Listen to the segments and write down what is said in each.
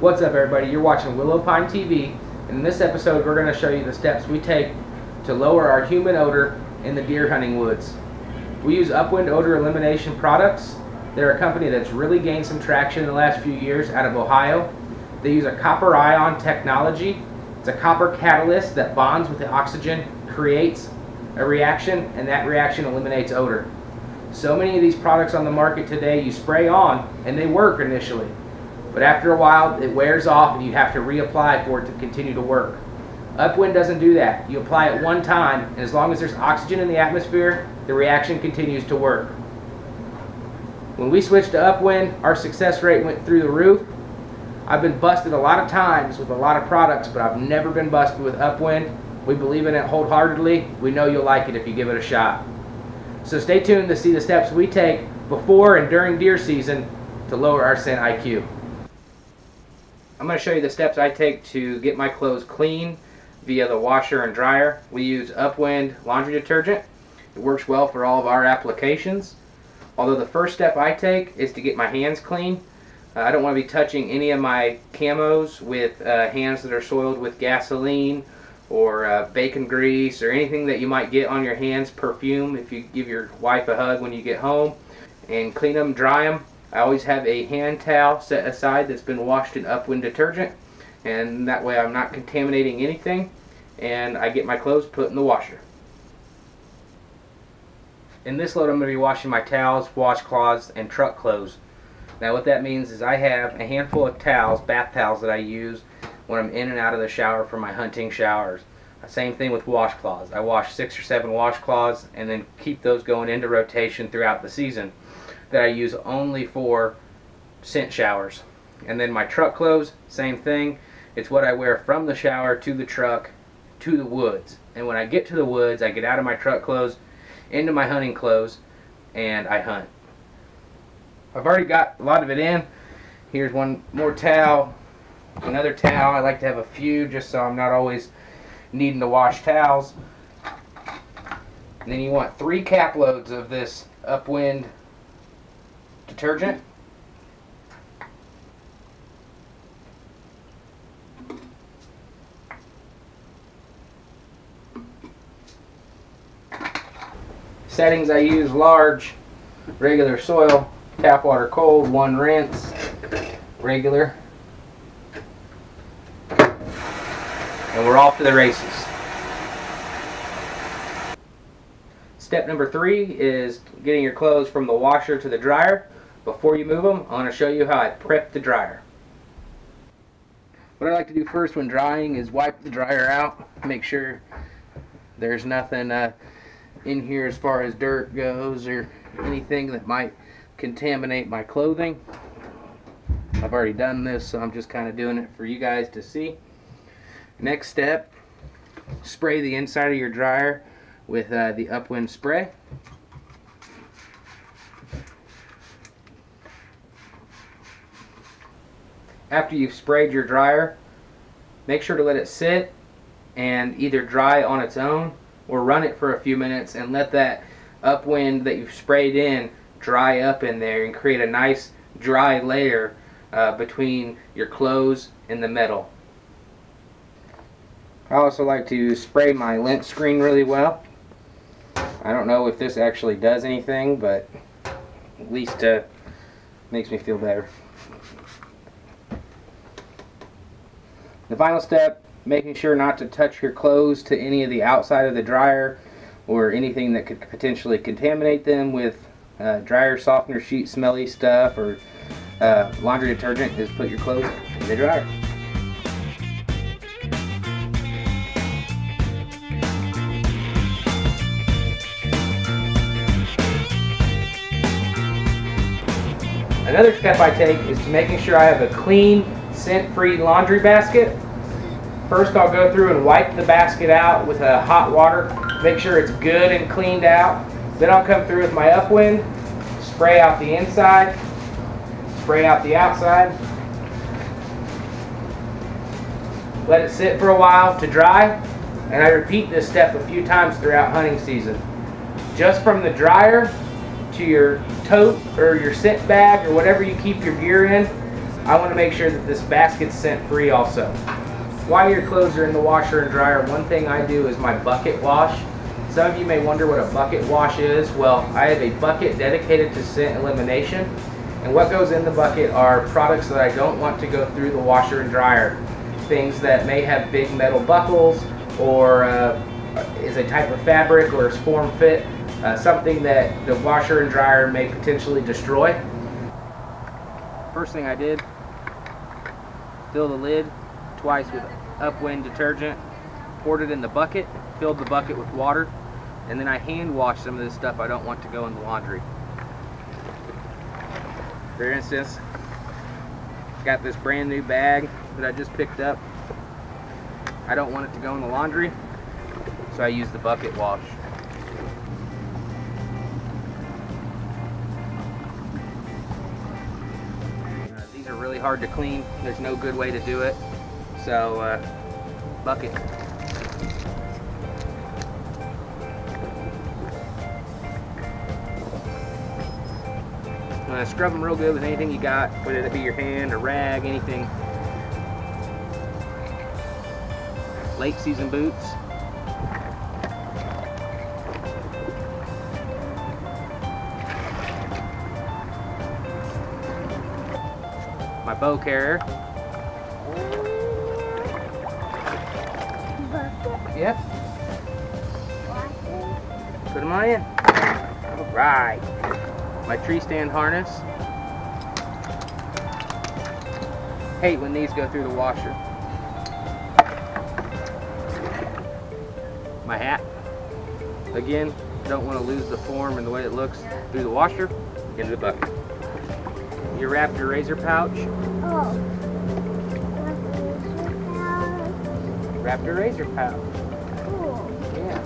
What's up, everybody? You're watching Willowpine TV, and in this episode we're going to show you the steps we take to lower our human odor in the deer hunting woods. We use Upwind odor elimination products. They're a company that's really gained some traction in the last few years out of Ohio. They use a copper ion technology. It's a copper catalyst that bonds with the oxygen, creates a reaction, and that reaction eliminates odor. So many of these products on the market today you spray on and they work initially, but after a while it wears off and you have to reapply for it to continue to work. Upwind doesn't do that. You apply it one time, and as long as there's oxygen in the atmosphere, the reaction continues to work. When we switched to Upwind, our success rate went through the roof. I've been busted a lot of times with a lot of products, but I've never been busted with Upwind. We believe in it wholeheartedly. We know you'll like it if you give it a shot. So stay tuned to see the steps we take before and during deer season to lower our scent IQ. I'm going to show you the steps I take to get my clothes clean via the washer and dryer. We use Upwind laundry detergent. It works well for all of our applications. Although the first step I take is to get my hands clean. I don't want to be touching any of my camos with hands that are soiled with gasoline or bacon grease or anything that you might get on your hands, perfume if you give your wife a hug when you get home, and clean them, dry them. I always have a hand towel set aside that's been washed in Upwind detergent, and that way I'm not contaminating anything, and I get my clothes put in the washer. In this load I'm going to be washing my towels, washcloths, and truck clothes. Now what that means is I have a handful of towels, bath towels, that I use when I'm in and out of the shower for my hunting showers. Same thing with washcloths. I wash 6 or 7 washcloths and then keep those going into rotation throughout the season that I use only for scent showers. And then my truck clothes, same thing. It's what I wear from the shower to the truck to the woods. And when I get to the woods, I get out of my truck clothes into my hunting clothes and I hunt. I've already got a lot of it in. Here's one more towel, another towel. I like to have a few just so I'm not always needing to wash towels. And then you want 3 cap loads of this Upwind detergent. Settings I use: large, regular soil, tap water cold, 1 rinse, regular, and we're off to the races. Step number 3 is getting your clothes from the washer to the dryer. Before you move them, I'm going to show you how I prep the dryer. What I like to do first when drying is wipe the dryer out, make sure there's nothing in here as far as dirt goes or anything that might contaminate my clothing. I've already done this, so I'm just kind of doing it for you guys to see. Next step, spray the inside of your dryer with the Upwind spray. After you've sprayed your dryer, make sure to let it sit and either dry on its own or run it for a few minutes and let that Upwind that you've sprayed in dry up in there and create a nice dry layer between your clothes and the metal. I also like to spray my lint screen really well. I don't know if this actually does anything, but at least makes me feel better. The final step, making sure not to touch your clothes to any of the outside of the dryer or anything that could potentially contaminate them with dryer softener sheet, smelly stuff, or laundry detergent, is put your clothes in the dryer. Another step I take is to making sure I have a clean, scent-free laundry basket. First I'll go through and wipe the basket out with hot water, make sure it's good and cleaned out. Then I'll come through with my Upwind, spray out the inside, spray out the outside, let it sit for a while to dry, and I repeat this step a few times throughout hunting season. Just from the dryer to your tote or your scent bag or whatever you keep your gear in, I want to make sure that this basket's scent free also. While your clothes are in the washer and dryer, one thing I do is my bucket wash. Some of you may wonder what a bucket wash is. Well, I have a bucket dedicated to scent elimination, and what goes in the bucket are products that I don't want to go through the washer and dryer. Things that may have big metal buckles, or is a type of fabric, or is form fit, something that the washer and dryer may potentially destroy. First thing I did, fill the lid twice with Upwind detergent, poured it in the bucket, filled the bucket with water, and then I hand washed some of this stuff I don't want to go in the laundry. For instance, got this brand new bag that I just picked up. I don't want it to go in the laundry, so I use the bucket wash. These are really hard to clean. There's no good way to do it, so bucket. Scrub them real good with anything you got, whether it be your hand, a rag, anything. Late season boots. My bow carrier. Yep. Put them on in. All right. My tree stand harness. Hate when these go through the washer. My hat. Again, don't want to lose the form and the way it looks through the washer. Into the bucket. Your Raptor razor pouch. Oh. Raptor razor pouch. Cool. Yeah.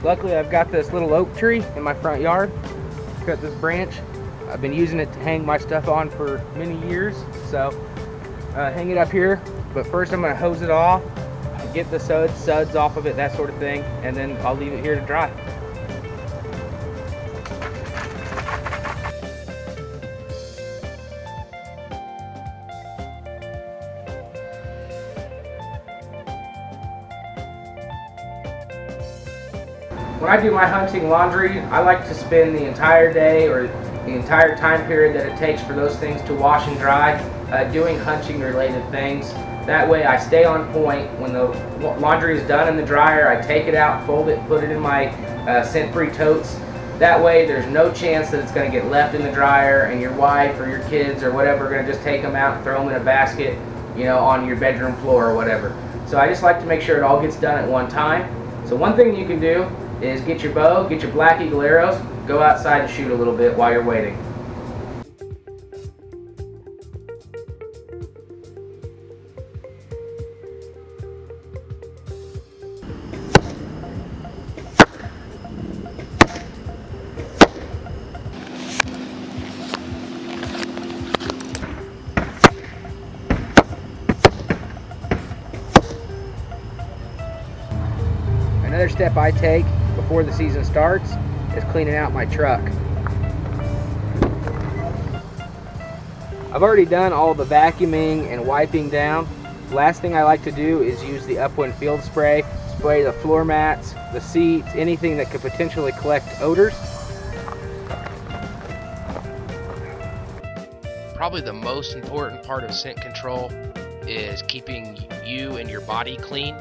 Luckily, I've got this little oak tree in my front yard. Cut this branch. I've been using it to hang my stuff on for many years, so hang it up here. But first I'm going to hose it off, get the suds off of it, that sort of thing, and then I'll leave it here to dry. When I do my hunting laundry, I like to spend the entire day or the entire time period that it takes for those things to wash and dry doing hunting related things. That way I stay on point. When the laundry is done in the dryer, I take it out, fold it, put it in my scent-free totes. That way there's no chance that it's going to get left in the dryer and your wife or your kids or whatever are going to just take them out and throw them in a basket, you know, on your bedroom floor or whatever. So I just like to make sure it all gets done at one time. So one thing you can do is get your bow, get your Black Eagle arrows, go outside and shoot a little bit while you're waiting. Another step I take before the season starts is cleaning out my truck. I've already done all the vacuuming and wiping down. Last thing I like to do is use the Upwind field spray, spray the floor mats, the seats, anything that could potentially collect odors. Probably the most important part of scent control is keeping you and your body clean.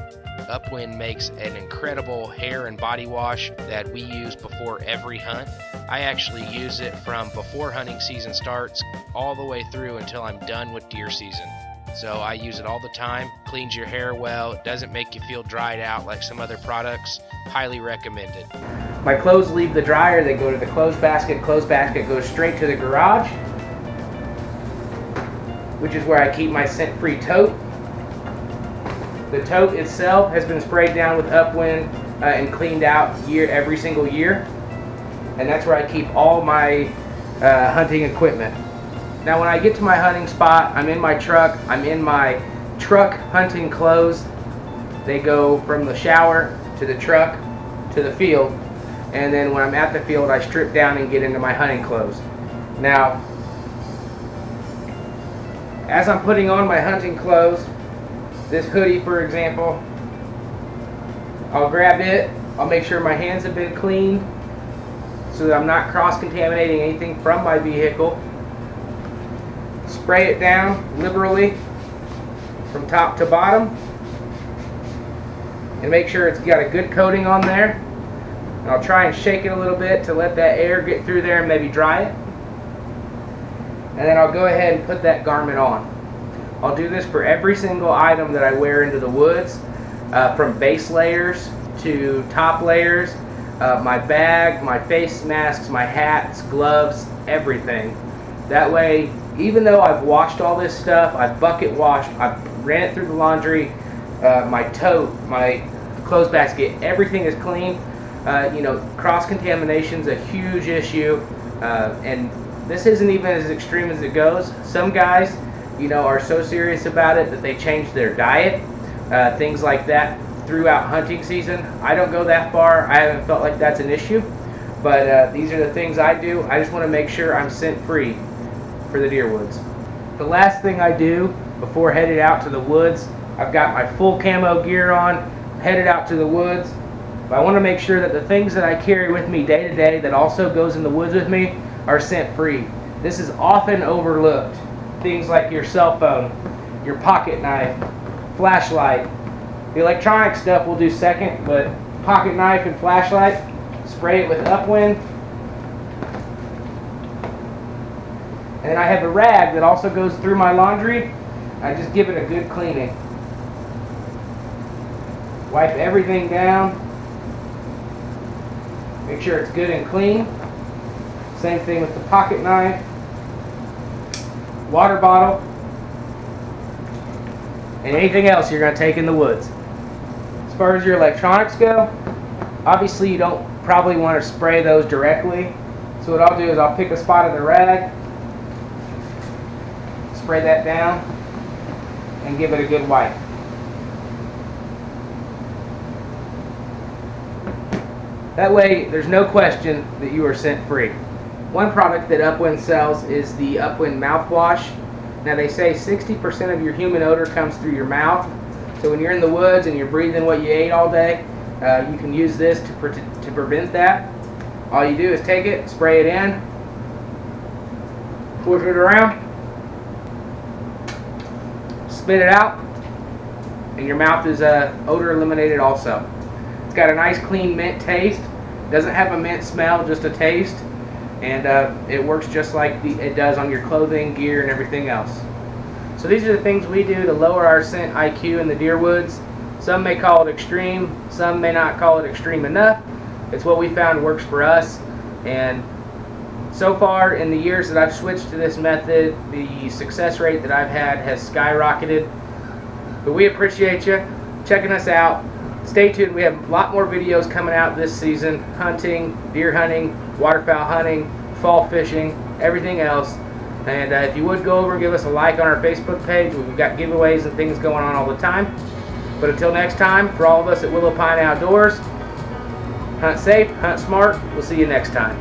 Upwind makes an incredible hair and body wash that we use before every hunt. I actually use it from before hunting season starts all the way through until I'm done with deer season. So I use it all the time. Cleans your hair well. It doesn't make you feel dried out like some other products. Highly recommended. My clothes leave the dryer, they go to the clothes basket. Clothes basket goes straight to the garage, which is where I keep my scent-free tote. The tote itself has been sprayed down with Upwind and cleaned out every single year. And that's where I keep all my hunting equipment. Now when I get to my hunting spot, I'm in my truck. I'm in my truck hunting clothes. They go from the shower to the truck to the field. And then when I'm at the field, I strip down and get into my hunting clothes. Now, As I'm putting on my hunting clothes, this hoodie for example, I'll grab it, I'll make sure my hands have been cleaned so that I'm not cross-contaminating anything from my vehicle. Spray it down liberally from top to bottom and make sure it's got a good coating on there. And I'll try and shake it a little bit to let that air get through there and maybe dry it. And then I'll go ahead and put that garment on. I'll do this for every single item that I wear into the woods, from base layers to top layers, my bag, my face masks, my hats, gloves, everything. That way, even though I've washed all this stuff, I've bucket washed, I've ran it through the laundry, my tote, my clothes basket, everything is clean. You know, cross-contamination is a huge issue, and this isn't even as extreme as it goes. Some guys, you know, are so serious about it that they change their diet, things like that throughout hunting season. I don't go that far. I haven't felt like that's an issue, but these are the things I do. I just want to make sure I'm scent-free for the deer woods. The last thing I do before headed out to the woods, I've got my full camo gear on, headed out to the woods. But I want to make sure that the things that I carry with me day to day that also goes in the woods with me are scent-free. This is often overlooked. Things like your cell phone, your pocket knife, flashlight. The electronic stuff we'll do second, but pocket knife and flashlight, spray it with Upwind. And then I have a rag that also goes through my laundry. I just give it a good cleaning. Wipe everything down. Make sure it's good and clean. Same thing with the pocket knife, water bottle, and anything else you're going to take in the woods. As far as your electronics go, obviously you don't probably want to spray those directly. So what I'll do is I'll pick a spot of the rag, spray that down, and give it a good wipe. That way there's no question that you are scent free. One product that Upwind sells is the Upwind mouthwash. Now they say 60% of your human odor comes through your mouth. So when you're in the woods and you're breathing what you ate all day, you can use this to prevent that. All you do is take it, spray it in, push it around, spit it out, and your mouth is odor eliminated also. It's got a nice clean mint taste. Doesn't have a mint smell, just a taste. And it works just like it does on your clothing, gear, and everything else. So these are the things we do to lower our scent IQ in the deer woods. Some may call it extreme, some may not call it extreme enough. It's what we found works for us. And so far in the years that I've switched to this method, the success rate that I've had has skyrocketed. But we appreciate you checking us out. Stay tuned, we have a lot more videos coming out this season. Hunting, deer hunting, waterfowl hunting, fall fishing, everything else. And if you would go over and give us a like on our Facebook page, we've got giveaways and things going on all the time. But until next time, for all of us at Willowpine Outdoors, hunt safe, hunt smart. We'll see you next time.